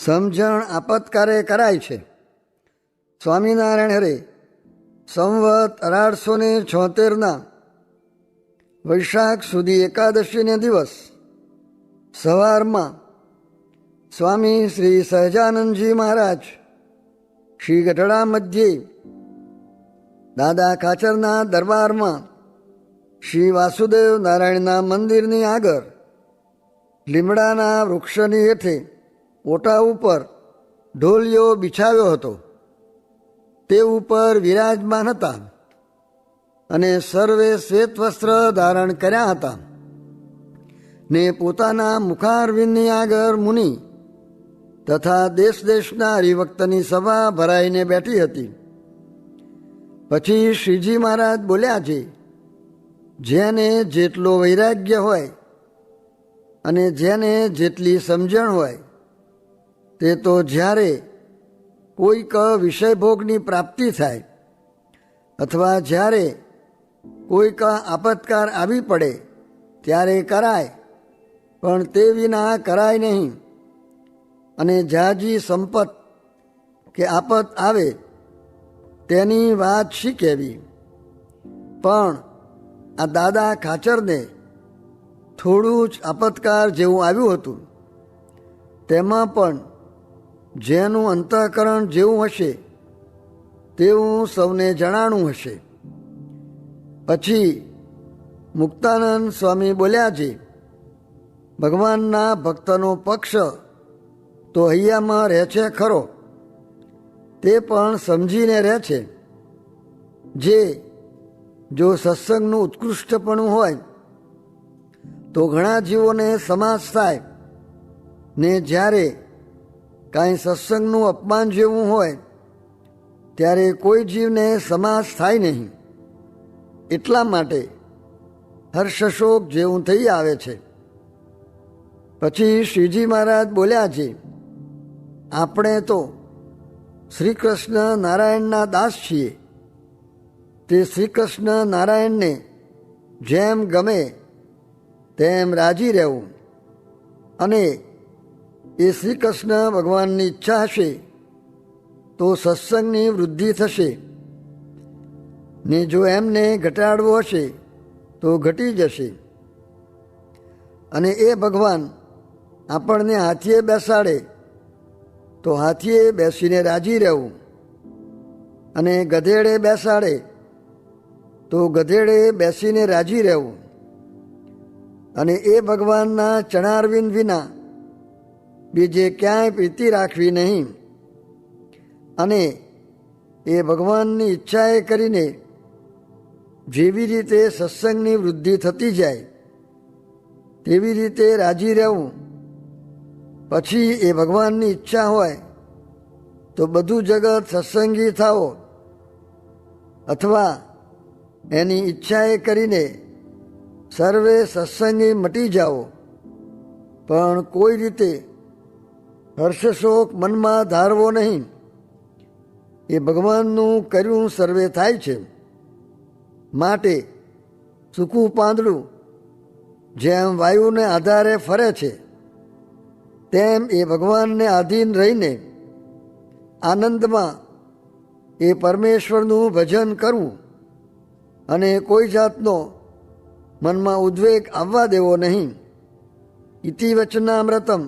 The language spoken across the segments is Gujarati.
સમજણ આપતકારે કરાય છે. સ્વામિનારાયણ હરે સંવત 1876 વૈશાખ સુધી એકાદશીને દિવસ સવારમાં સ્વામી શ્રી સહજાનંદજી મહારાજ શ્રી ગઢડા મધ્યે દાદા ખાચરના દરબારમાં શ્રી વાસુદેવ નારાયણના મંદિરની આગળ લીમડાના વૃક્ષની હેઠે ઓટા ઉપર ઢોલિયો બિછાવ્યો હતો. તે ઉપર વિરાજમાન હતા અને સર્વે શ્વેત વસ્ત્ર ધારણ કર્યા હતા ને પોતાના મુખારવિંદની આગળ મુનિ તથા દેશ દેશના હરિભક્તની સભા ભરાઈને બેઠી હતી. પછી શ્રીજી મહારાજ બોલ્યા છે, જેને જેટલો વૈરાગ્ય હોય અને જેને જેટલી સમજણ હોય તે તો જ્યારે કોઈક વિષયભોગની પ્રાપ્તિ થાય અથવા જ્યારે કોઈક આપતકાર આવી પડે ત્યારે કરાય, પણ તે વિના કરાય નહીં. અને જાજી સંપત કે આપત આવે તેની વાત શી કહેવી. પણ આ દાદા ખાચરને થોડું જ આપતકાર જેવું આવ્યું હતું. તેમાં પણ જેનું અંતઃકરણ જેવું હશે તેવું સૌને જણાણું હશે. પછી મુક્તાનંદ સ્વામી બોલ્યા છે, ભગવાનના ભક્તનો પક્ષ તો હૈયામાં રહે છે ખરો, તે પણ સમજીને રહે છે. જો સત્સંગનું ઉત્કૃષ્ટપણું હોય તો ઘણા જીવોને સમાસ થાય ને જ્યારે કાંઈ સત્સંગનું અપમાન જેવું હોય ત્યારે કોઈ જીવને સમાસ થાય નહીં. એટલા માટે હર્ષશોક જેવું થઈ આવે છે. પછી શ્રીજી મહારાજ બોલ્યા છે, આપણે તો શ્રી કૃષ્ણ નારાયણના દાસ છીએ. તે શ્રી કૃષ્ણ નારાયણને જેમ ગમે તેમ રાજી રહેવું અને એ શ્રી કૃષ્ણ ભગવાનની ઈચ્છા હશે તો સત્સંગની વૃદ્ધિ થશે ને જો એમને ઘટાડવો હશે તો ઘટી જશે. અને એ ભગવાન આપણને હાથીએ બેસાડે તો હાથીએ બેસીને રાજી રહેવું અને ગધેડે બેસાડે તો ગધેડે બેસીને રાજી રહેવું. અને એ ભગવાનના ચરણારવિંદ વિના બીજે ક્યાંય પ્રીતિ રાખવી નહીં. અને એ ભગવાનની ઈચ્છાએ કરીને જેવી રીતે સત્સંગની વૃદ્ધિ થતી જાય તેવી રીતે રાજી રહેવું. પછી એ ભગવાનની ઈચ્છા હોય તો બધું જગત સત્સંગી થાઓ અથવા એની ઈચ્છાએ કરીને સર્વે સત્સંગી મટી જાઓ, પણ કોઈ રીતે હર્ષશોક મનમાં ધારવો નહીં. એ ભગવાનનું કર્યું સર્વે થાય છે. માટે સૂકું પાંદડું જેમ વાયુને આધારે ફરે છે તેમ એ ભગવાનને આધીન રહીને આનંદમાં એ પરમેશ્વરનું ભજન કરવું અને કોઈ જાતનો મનમાં ઉદ્વેગ આવવા દેવો નહીં. ઇતિ વચનામૃતમ.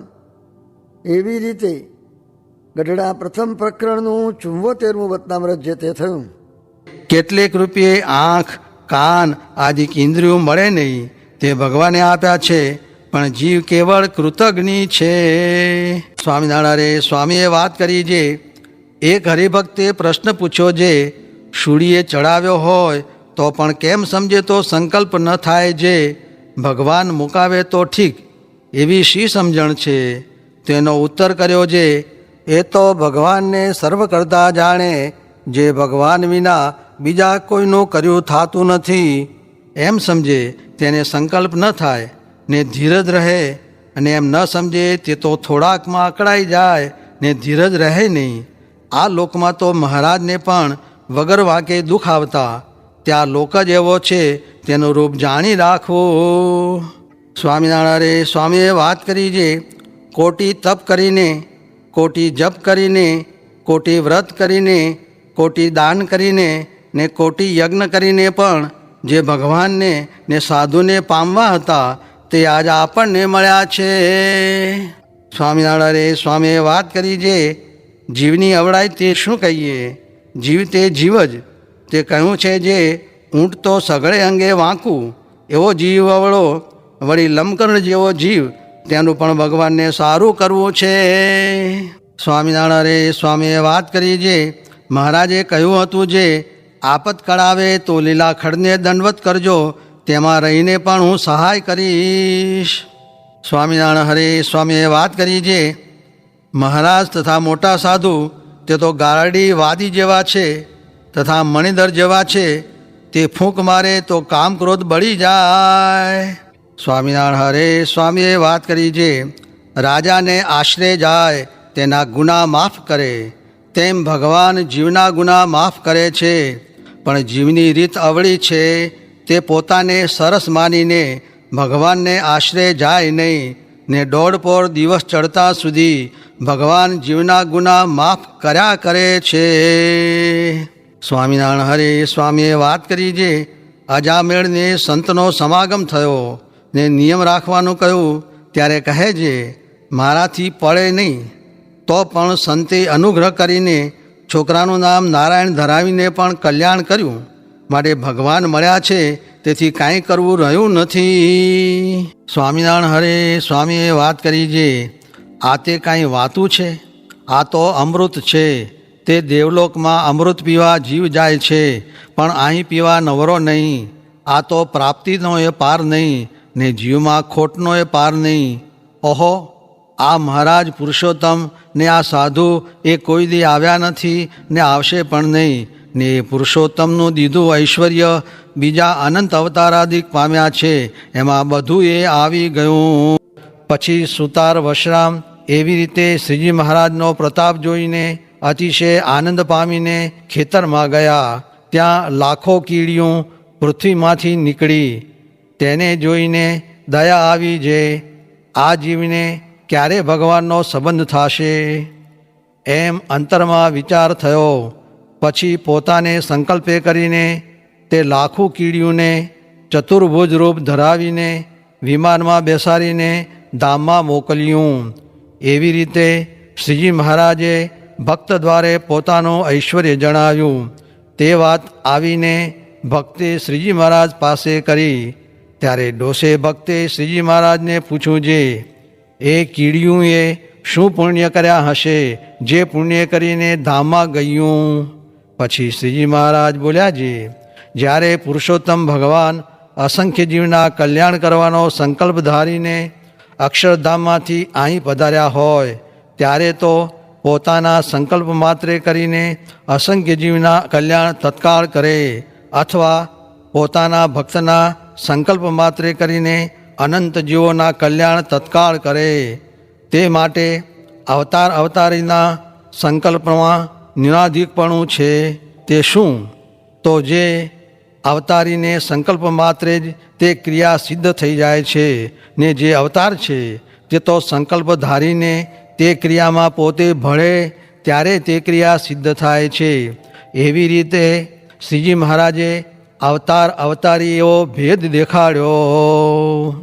એવી રીતે ગઢડા પ્રથમ પ્રકરણનું 74મું વચનામૃત જે તે થયું. કેટલેક રૂપિયે આંખ, કાન આદિ ઇન્દ્રિયો મળે નહીં, તે ભગવાને આપ્યા છે, પણ જીવ કેવળ કૃતજ્ઞ છે. સ્વામિનારાયણ સ્વામીએ વાત કરી છે, એક હરિભક્તે પ્રશ્ન પૂછ્યો છે, શૂળીએ ચડાવ્યો હોય તો પણ કેમ સમજે તો સંકલ્પ ન થાય જે ભગવાન મુકાવે તો ઠીક, એવી શી સમજણ છે. તેનો ઉત્તર કર્યો છે, એ તો ભગવાનને સર્વ કરતા જાણે, જે ભગવાન વિના બીજા કોઈનું કર્યું થતું નથી એમ સમજે તેને સંકલ્પ ન થાય ને ધીરજ રહે, અને એમ ન સમજે તે તો થોડાકમાં અકળાઈ જાય ને ધીરજ રહે નહીં. આ લોકમાં તો મહારાજને પણ વગર વાંકે દુઃખ આવતા, ત્યાં લોક જ એવો છે તેનું રૂપ જાણી રાખવું. સ્વામિનારાયણ સ્વામીએ વાત કરી છે, કોટી તપ કરીને કોટી જપ કરીને, કોટી વ્રત કરીને, કોટી દાન કરીને ને કોટી યજ્ઞ કરીને પણ જે ભગવાનને ને સાધુને પામવા હતા તે આજ આપણને મળ્યા છે. સ્વામિનારાયણ સ્વામીએ વાત કરી જે જીવની અવળાઈ તે શું કહીએ, જીવ તે જીવ જ. તે કહ્યું છે જે ઊંટ તો સઘળે અંગે વાંકું એવો જીવ અવળો, વળી લંબકર્ણ જેવો જીવ તેનું પણ ભગવાનને સારું કરવું છે. સ્વામિનારાયણ સ્વામીએ વાત કરી જે મહારાજે કહ્યું હતું જે આપતકાળ આવે તો લીલા ખડને દંડવત કરજો, તેમાં રહીને પણ હું સહાય કરીશ. સ્વામિનારાયણ હરે સ્વામીએ વાત કરી જે મહારાજ તથા મોટા સાધુ તે તો ગારડી વાદી જેવા છે તથા મણિધર જેવા છે, તે ફૂંક મારે તો કામ ક્રોધ બળી જાય. સ્વામિનારાયણ હરે સ્વામીએ વાત કરી જે રાજાને આશરે જાય તેના ગુના માફ કરે, તેમ ભગવાન જીવના ગુના માફ કરે છે. પણ જીવની રીત અવળી છે, તે પોતાને સરસ માનીને ભગવાનને આશરે જાય નહીં ને દોઢ પોર દિવસ ચડતા સુધી ભગવાન જીવના ગુના માફ કર્યા કરે છે. સ્વામિનારાયણ હરે સ્વામીએ વાત કરી જે અજામેળને સંતનો સમાગમ થયો ને નિયમ રાખવાનું કહ્યું ત્યારે કહે છે મારાથી પડે નહીં તો પણ સંતે અનુગ્રહ કરીને છોકરાનું નામ નારાયણ ધરાવીને પણ કલ્યાણ કર્યું, માટે ભગવાન મળ્યા છે તેથી કાંઈ કરવું રહ્યું નથી. સ્વામિનારાયણ હરે સ્વામીએ વાત કરી જે આ તે કાંઈ વાતું છે, આ તો અમૃત છે. તે દેવલોકમાં અમૃત પીવા જીવ જાય છે પણ અહીં પીવા નવરો નહીં. આ તો પ્રાપ્તિનો એ પાર નહીં ને જીવમાં ખોટનો એ પાર નહીં. ઓહો, આ મહારાજ પુરુષોત્તમ ને આ સાધુ એ કોઈ દી આવ્યા નથી ને આવશે પણ નહીં, ને એ પુરુષોત્તમનું દીધું ઐશ્વર્ય બીજા અનંત અવતારાદિક પામ્યા છે, એમાં બધું એ આવી ગયું. પછી સુતાર વશરામ એવી રીતે શ્રીજી મહારાજનો પ્રતાપ જોઈને અતિશય આનંદ પામીને ખેતરમાં ગયા. ત્યાં લાખો કીડીયું પૃથ્વીમાંથી નીકળી. તેને જોઈને દયા આવી જે આ જીવને ક્યારે ભગવાનનો સંબંધ થશે, એમ અંતરમાં વિચાર થયો. પછી પોતાને સંકલ્પે કરીને તે લાખો કીડીઓને ચતુર્ભુજ રૂપ ધરાવીને વિમાનમાં બેસાડીને ધામમાં મોકલ્યું. એવી રીતે શ્રીજી મહારાજે ભક્ત દ્વારે પોતાનું ઐશ્વર્ય જણાવ્યું. તે વાત આવીને ભક્તે શ્રીજી મહારાજ પાસે કરી. ત્યારે ડોસે ભક્તે શ્રીજી મહારાજને પૂછ્યું જે એ કીડીઓએ શું પુણ્ય કર્યા હશે જે પુણ્ય કરીને ધામમાં ગયું. પછી શ્રીજી મહારાજ બોલ્યા જે જ્યારે પુરુષોત્તમ ભગવાન અસંખ્ય જીવના કલ્યાણ કરવાનો સંકલ્પ ધારીને અક્ષરધામમાંથી અહીં પધાર્યા હોય ત્યારે તો પોતાના સંકલ્પ માત્રે કરીને અસંખ્ય જીવના કલ્યાણ તત્કાળ કરે, અથવા પોતાના ભક્તના સંકલ્પ માત્રે કરીને અનંત જીવોના કલ્યાણ તત્કાળ કરે. તે માટે અવતારીના સંકલ્પમાં ન્યુનાધિકપણું છે. તે શું? તો જે અવતારીને સંકલ્પ માત્રે જ તે ક્રિયા સિદ્ધ થઈ જાય છે, ને જે અવતાર છે તે તો સંકલ્પ ધારીને તે ક્રિયામાં પોતે ભળે ત્યારે તે ક્રિયા સિદ્ધ થાય છે. એવી રીતે શ્રીજી મહારાજે અવતારી એવો ભેદ દેખાડ્યો.